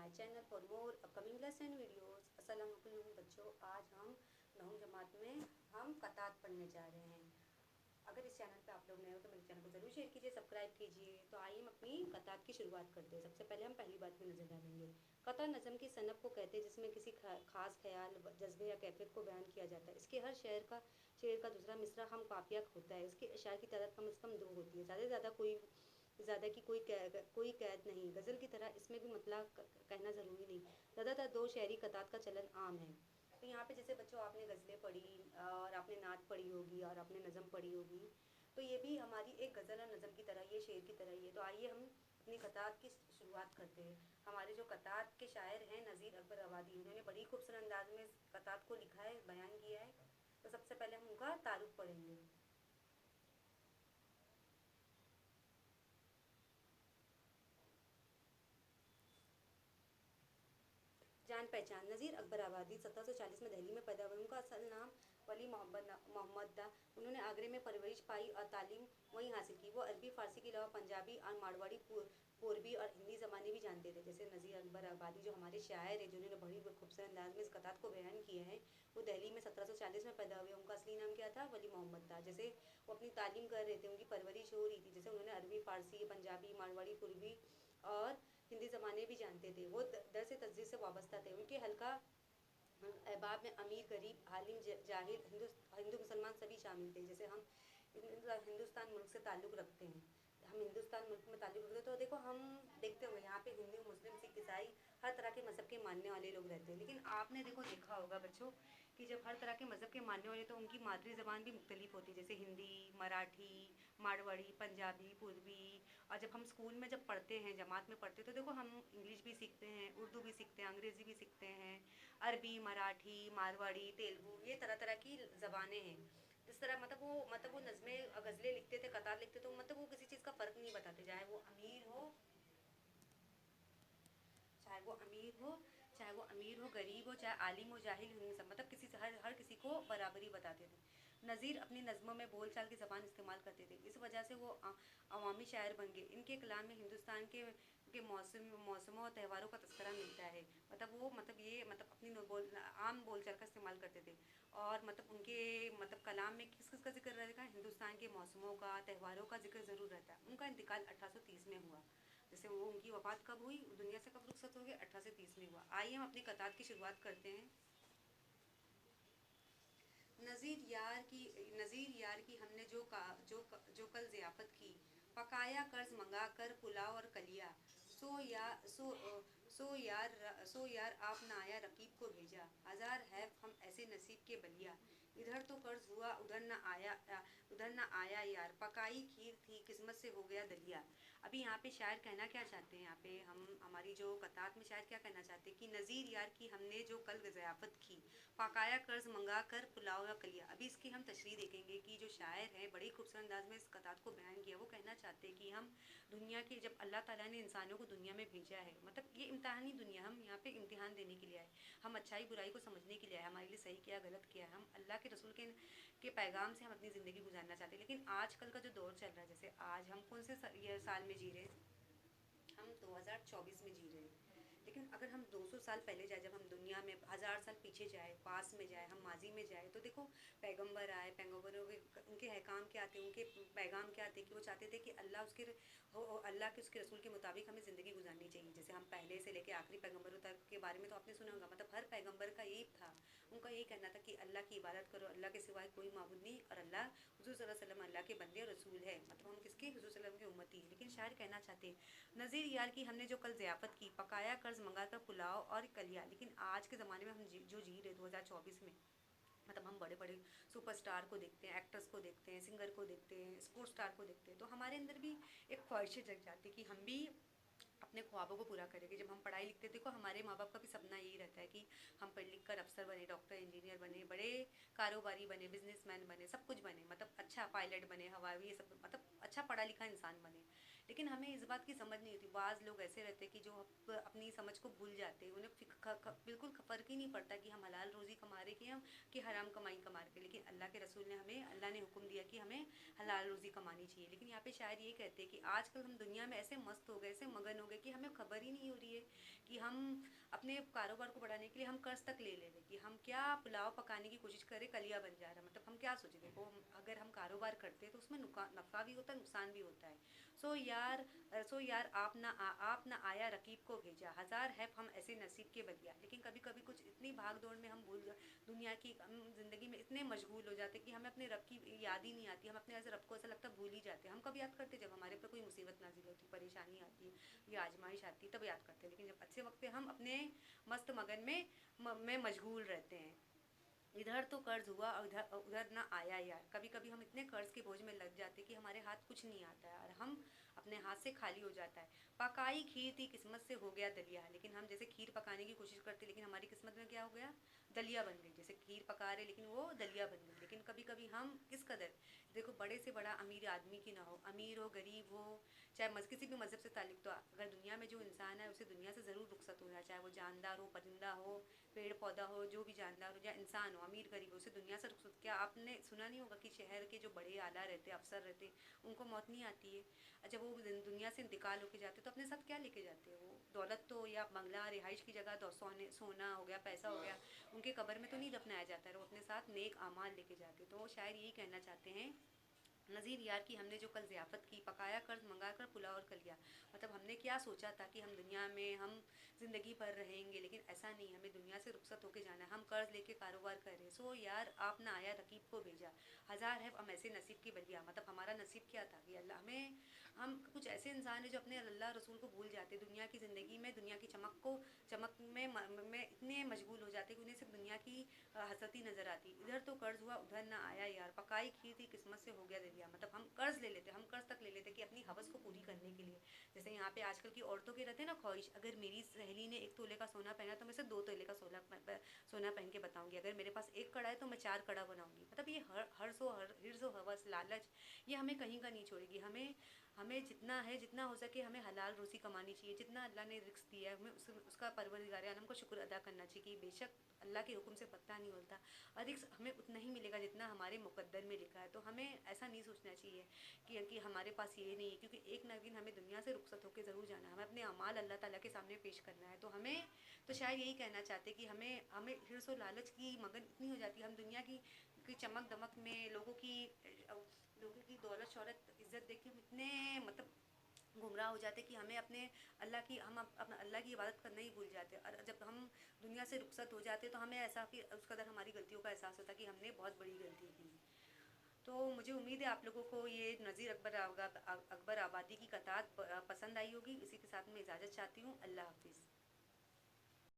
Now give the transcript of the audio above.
My channel for more upcoming lesson videos. अस्सलाम वालेकुम बच्चों, आज हम 9वीं जमात में हम कतात पढ़ने जा रहे हैं। अगर इस चैनल पे आप लोग नए हो तो मेरे चैनल को ज़रूर शेयर कीजिए, सब्सक्राइब कीजिए। तो आइए हम अपनी कतात की शुरुआत करते हैं। सबसे पहले हम पहली बात पे नज़र डालेंगे। कतात नज़म की सनफ़ को कहते हैं जिसमें किसी खास ख्याल, जज्बे या कैफियत को बयान किया जाता है। इसके हर शेर का दूसरा मिसरा हम काफिया होता है। इसके अशार की तादाद कम से कम 2 होती है, ज़्यादा की कोई कैद नहीं। गज़ल की तरह इसमें भी मतलब कहना ज़रूरी नहीं। ज़्यादातर 2 शेरी कतात का चलन आम है। तो यहाँ पे जैसे बच्चों आपने गज़लें पढ़ी और आपने नात पढ़ी होगी और आपने नज़म पढ़ी होगी, तो ये भी हमारी एक गज़ल और नज़म की तरह, ये शेर की तरह ही है। तो आइए हम अपनी कतात की शुरुआत करते हैं। हमारे जो कतात के शायर हैं नज़ीर अकबर आबादी, उन्होंने बड़ी खूबसूरत अंदाज में इस कतात को लिखा है, बयान किया है। तो सबसे पहले हम उनका तारुफ पढ़ेंगे। जान पहचान। नज़ीर अकबर आबादी 1740 में दिल्ली में पैदा हुए। उनका असल नाम वली मोहम्मद था। उन्होंने आगरे में परवरिश पाई और तालीम वहीं हासिल की। वो अरबी फ़ारसी के अलावा पंजाबी और मारवाड़ी, पूर्वी और हिंदी ज़बानें भी जानते थे। जैसे नज़ीर अकबर आबादी जो हमारे शायर हैं, जिन्होंने बड़ी खूबसूरत अंदाज में इस कतात को बयान किया है, वो दिल्ली में 1740 में पैदा हुए। उनका असली नाम क्या था? वली मोहम्मद था। जैसे वो अपनी तालीम कर रहे थे, उनकी परवरिश हो रही थी, जैसे उन्होंने अरबी, फ़ारसी, पंजाबी, मारवाड़ी, पूर्वी और हिंदी ज़बानें भी जानते थे। वो दरस तस्दीर से वाबस्ता थे। उनके हल्का अहबाब में अमीर, गरीब, आलिम, जाहिल, हिंदू मुसलमान सभी शामिल थे। जैसे हम हिंदुस्तान मुल्क से ताल्लुक़ रखते हैं, हम हिंदुस्तान मुल्क में ताल्लुक़ रखते हैं, तो देखो हम देखते होंगे यहाँ पे हिंदू, मुस्लिम, सिख, ईसाई हर तरह के मज़हब के मानने वाले लोग रहते हैं। लेकिन आपने देखा होगा बच्चों कि जब हर तरह के मज़हब के मानने वाले, तो उनकी मादरी ज़बान भी मुख्तलिफ होती है। जैसे हिंदी, मराठी, मारवाड़ी, पंजाबी, पूर्वी। और जब हम स्कूल में जब पढ़ते हैं, जमात में पढ़ते हैं, तो देखो हम इंग्लिश भी सीखते हैं, उर्दू भी सीखते हैं, अंग्रेज़ी भी सीखते हैं, अरबी, मराठी, मारवाड़ी, तेलुगु, ये तरह तरह की ज़बानें हैं। जिस तरह वो नज़में गज़लें लिखते थे, कतार लिखते थे, तो वो किसी चीज़ का फ़र्क नहीं बताते, चाहे वो अमीर हो, गरीब हो, चाहे आलिम हो, जाहिल हो, सब किसी से हर किसी को बराबरी बताते थे। नज़ीर अपनी नज़मों में बोलचाल की ज़बान इस्तेमाल करते थे। इस वजह से वो अवामी शायर बन गए। इनके कलाम में हिंदुस्तान के मौसमों और त्योहारों का तस्करा मिलता है। वो अपनी आम बोलचाल का इस्तेमाल करते थे। और उनके कलाम में किस किस का जिक्र रहेगा? हिंदुस्तान के मौसमों का, त्योहारों का जिक्र ज़रूर रहता है। उनका इंतकाल 1830 में हुआ। जैसे वो उनकी वफ़ात कब हुई, दुनिया से कब रुखसत हो गए? 1830 में हुआ। आइए हम अपनी कतार की शुरुआत करते हैं। नज़ीर यार की हमने जो कल ज़ियाफ़त की, पकाया कर्ज़ मंगा कर पुलाव और कलिया। सो या सो सो यार आप ना आया रकीब को भेजा। हज़ार है हम ऐसे नसीब के बलिया। इधर तो कर्ज़ हुआ उधर ना आया यार। पकाई खीर थी किस्मत से हो गया दलिया। अभी यहाँ पे शायर कहना क्या चाहते हैं? यहाँ पे हम हमारी जो कतात में शायर क्या कहना चाहते हैं कि नज़ीर यार की हमने जो कल ज़ियाफ़त की, पकाया कर्ज़ मंगा कर पुलाव या कलिया। अभी इसकी हम तशरीह देखेंगे कि जो शायर हैं बड़ी खूबसूरत अंदाज में इस कतात को बयान किया। वो कहना चाहते हैं कि हम दुनिया के, जब अल्लाह ताला ने इंसानों को दुनिया में भेजा है, ये इम्तिहानी दुनिया, हम यहाँ पे इम्तिहान देने के लिए आए, हम अच्छाई बुराई को समझने के लिए आए, हमारे लिए सही क्या गलत क्या है, हम अल्लाह के रसूल के पैगाम से हम अपनी ज़िंदगी गुजारना चाहते हैं। लेकिन आजकल का जो दौर चल रहा है, जैसे आज हम कौन से ये साल में जी रहे हैं? हम 2024 में जी रहे हैं। लेकिन अगर हम 200 साल पहले जाए, जब हम दुनिया में 1000 साल पीछे जाए, पास में जाए, हम माजी में जाए, तो देखो पैगंबर आए, पैगंबरों के उनके अहकाम क्या आते, उनके पैगाम क्या आते कि वो चाहते थे कि अल्लाह के उसके रसूल के मुताबिक हमें ज़िंदगी गुजारनी चाहिए। जैसे हम पहले से लेकर आखिरी पैगंबरों तक के बारे में तो आपने सुना होगा, हर पैगंबर का यही था, उनका यही कहना था कि अल्लाह की इबादत करो, अल्लाह के सिवाय कोई माबूद नहीं, और अल्लाह हुज़ूर सल्लल्लाहु अलैहि वसल्लम अल्लाह के बंदे और रसूल है, हम किसके? हुज़ूर सल्लल्लाहु अलैहि वसल्लम के उम्मती है। लेकिन शायर कहना चाहते हैं, नज़ीर यार की हमने जो कल ज़ियाफ़त की, पकाया कर्ज़ मंगा कर पुलाव और कलिया। लेकिन आज के ज़माने में हम जो जी रहे 2024 में, हम बड़े बड़े सुपरस्टार को देखते हैं, एक्टर्स को देखते हैं, सिंगर को देखते हैं, स्पोर्ट्स स्टार को देखते हैं, तो हमारे अंदर भी एक ख्वाहिशें जग जाती है कि हम भी अपने ख्वाबों को पूरा करेंगे। जब हम पढ़ाई लिखते, देखो हमारे माँ बाप का भी सपना यही रहता है कि हम पढ़ लिख कर अफसर बने, डॉक्टर, इंजीनियर बने, बड़े कारोबारी बने, बिजनेसमैन बने, सब कुछ बने, अच्छा पायलट बने, हवाई, ये सब अच्छा पढ़ा लिखा इंसान बने। लेकिन हमें इस बात की समझ नहीं होती। बाज़ लोग ऐसे रहते हैं कि जो अपनी समझ को भूल जाते हैं, उन्हें बिल्कुल फ़र्क ही नहीं पड़ता कि हम हलाल रोज़ी कमा रहे कि हराम कमाई कमा रहे। लेकिन अल्लाह के रसूल ने अल्लाह ने हुक्म दिया कि हमें हलाल रोज़ी कमानी चाहिए। लेकिन यहाँ पे शायर ये कहते हैं कि आजकल हम दुनिया में ऐसे मस्त हो गए, ऐसे मगन हो गए कि हमें खबर ही नहीं हो रही है کہ ہم اپنے کاروبار کو بڑھانے کے لیے ہم قرض تک لے لے رہے کہ ہم کیا پلاؤ پکانے کی کوشش کریں کلیا بن جا رہا ہے، مطلب ہم کیا سوچیں، دیکھو اگر ہم کاروبار کرتے ہیں تو اس میں نفع بھی ہوتا ہے نقصان بھی ہوتا ہے. سو یار آپ نہ آیا رقیب کو بھیجا، ہزار ہے ہم ایسے نصیب کے بدیا. لیکن کبھی کبھی کچھ اتنی بھاگ دوڑ میں ہم دنیا کی ہم زندگی میں اتنے مشغول ہو جاتے ہیں کہ ہمیں اپنے رب کی یاد ہی نہیں آتی. ہم اپنے ایسے رب کو ایسا لگتا ہے بھول ہی جاتے ہیں. ہم کب یاد کرتے جب ہمارے پر کوئی مصیبت نازل ہوتی، پریشانی آتی یا آزمائش آتی تب یاد کرتے ہیں. لیکن جب اچھے وقت پہ ہم اپنے مست مگن میں مشغول رہتے ہیں. ادھر تو قرض ہوا اور ادھر نہ آیا یار. کبھی کبھی ہم اتنے قرض کے بوجھ میں لگ جاتے کہ ہمارے ہاتھ کچھ نہیں آتا ہے اور ہم اپنے ہاتھ سے خالی ہو جاتا ہے. پکائی کھیر تھی قسمت سے ہو گیا دلیا. لیکن ہم جیسے کھیر پکانے کی کوشش کرتے لیکن ہماری قسمت میں کیا ہو گیا، دلیا بن گئی. جیسے کھیر پکا رہے لیکن وہ دلیا بن گئی. لیکن کبھی کبھی ہم کس قدر، دیکھو بڑے سے بڑا امیر آدمی کی نہ ہو، امیر ہو غریب ہو، چاہے کسی بھی مذہب سے تعلق، تو اگر دنیا میں جو انسان ہے اسے دنیا سے ضرور رخصت ہونا، چاہے وہ جاندار ہو، پرندہ ہو، پیڑ پودا ہو، جو بھی جاندار ہو یا انسان ہو، امیر غریب ہو، اسے دنیا سے رخصت. کیا آپ نے سنا نہیں ہوگا کہ شہر کے جو بڑے اعلیٰ رہتے افسر رہتے ان کو موت نہیں آتی ہے؟ جب وہ دنیا سے انتقال ہو کے جاتے تو اپنے ساتھ کیا لے کے جاتے ہیں؟ وہ دولت تو یا بنگلہ رہائش کی جگہ تو سونا ہو گیا، پیسہ ہو گیا، ان کے قبر میں تو نہیں دفنایا جاتا ہے. وہ اپنے ساتھ نیک اعمال لے کے جاتے. تو وہ شاعر یہی کہنا چاہتے ہیں، نظیر یار کی ہم نے جو کل ضیافت کی، پکایا قرض منگا کر پلاؤ اور کلیا. مطلب ہم نے کیا سوچا تھا کہ ہم دنیا میں ہم زندگی بھر رہیں گے، لیکن ایسا نہیں. ہمیں دنیا سے رخصت ہو کے جانا ہے. ہم قرض لے کے کاروبار کر رہے. سو یار آپ نہ آیا رقیب کو بھیجا، ہزار ہے ہم ایسے نصیب کی بلیا. مطلب ہمارا نصیب کیا تھا کہ اللہ ہم کچھ ایسے انسان ہیں جو اپنے اللہ رسول کو بھول جاتے. دنیا کی زندگی میں دنیا کی چمک میں اتنے مشغول ہو جاتے کہ انہیں صرف دنیا کی حسرت ہی نظر آتی. ادھر تو قرض ہوا ادھر نہ آیا یار، پکائی کھیر تھی قسمت سے ہو گیا دلیا. مطلب ہم قرض لے لیتے، ہم قرض تک لے لیتے کہ اپنی حوث کو پوری کرنے کے لیے. جیسے یہاں پہ آج کل کی عورتوں کے رہتے ہیں نا خواہش، اگر میری سہیلی نے 1 تولے کا سونا پہنا تو میں اسے 2 تولے کا سونا پہن کے بتاؤں گی. اگر میرے پاس 1 کڑا ہے تو میں 4 کڑا بناؤں گی. مطلب یہ ہرس و حوث، لالچ، یہ ہمیں کہیں کا نہیں چھوڑے گی. ہمیں جتنا ہو سکے ہمیں حلال روزی کمانی چاہیے. جتنا اللہ نے رزق دیا ہے ہمیں اس کا پروردگار عالم کو شکر ادا کرنا چاہیے کہ بے شک اللہ کے حکم سے پتہ نہیں ہوتا اور رزق ہمیں اتنا ہی ملے گا جتنا ہمارے مقدر میں لکھا ہے. تو ہمیں ایسا نہیں سوچنا چاہیے کہ ہمارے پاس یہ نہیں ہے، کیونکہ ایک نہ ایک دن ہمیں دنیا سے رخصت ہو کے ضرور جانا ہے. ہمیں اپنے اعمال اللہ تعالیٰ کے سامنے پیش کرنا ہے. تو شاید یہی کہنا چاہتے کہ ہمیں حرص و لالچ کی مگن اتنی ہو جاتی ہے. ہم دنیا کی چمک دمک میں لوگوں کی دولت شہرت عزت دیکھ کے ہم اتنے مطلب گمراہ ہو جاتے کہ ہمیں اپنے اللہ کی عبادت کرنا ہی بھول جاتے. اور جب ہم دنیا سے رخصت ہو جاتے تو ہمیں ایسا کہ اس قدر ہماری غلطیوں کا احساس ہوتا کہ ہم نے بہت بڑی غلطی کی. تو مجھے امید ہے آپ لوگوں کو یہ نذیر اکبر آبادی کی قطعات پسند آئی ہوگی. اسی کے ساتھ میں اجازت چاہتی ہوں. اللہ حافظ.